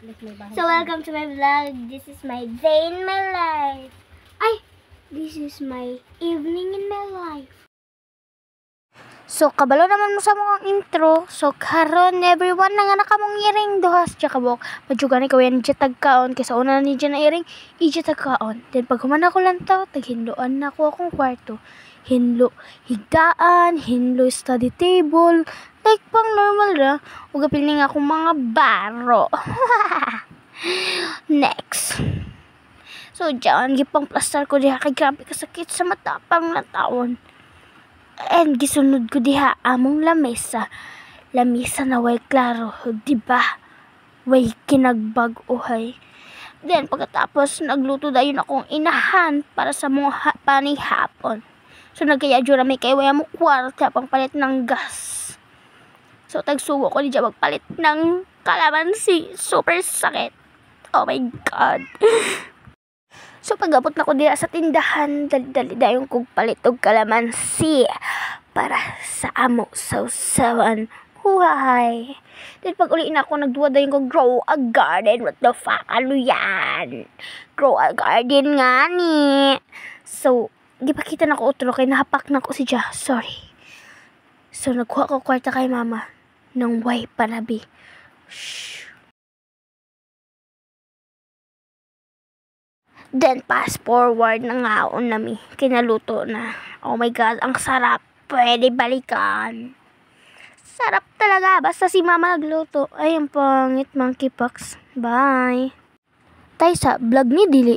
So welcome to my vlog. This is my day in my life. This is my evening in my life. So kabalo naman mo sa mga intro. So karon everyone nga nakamong iring duhas siya kabok. Madjugan ikaw yan dyan tagkaon. Kaysa una ni dyan na iring, ija tagkaon. Then pag humana ko lang tao, taghinloan na ako akong kwarto. Hinlo higaan, hinlo study table. Like pang normal ra. Ugapil nga akong mga baro. Next. So dyan, gipang plaster ko diha kay grabe kasakit sa mata pang natawon. And gisunod ko diha among lamesa. Lamesa na way klaro, di ba? Way kinagbag uhay. Then pagkatapos nagluto dayon akong inahan para sa mga panihapon. So nagkaya jura may kay waya mo kwarta pang palit ng gas. So tagsugo ko diya magpalit ng kalamansi. Super sakit. Oh my God. So pag-abot na ko dira sa tindahan, dali-dali dayon kog palit og kalamansi para sa amo sausawan. Huhay. Then pag uli na ako nagduwa dayon kog grow a garden. What the fuck? Ano yan? Grow a garden nga ni. So, di pa kita na ko utro kay nahapak na ko si Ja. Sorry. So nagkuha ko kwarta kay mama ng way panabi. Shh. Then, fast forward na ngaon nami. Kinaluto na. Oh my God, ang sarap. Pwede balikan. Sarap talaga. Basta si mama nagluto. Ay, ang pangit, monkeypox. Bye. Tay sa vlog ni Dili.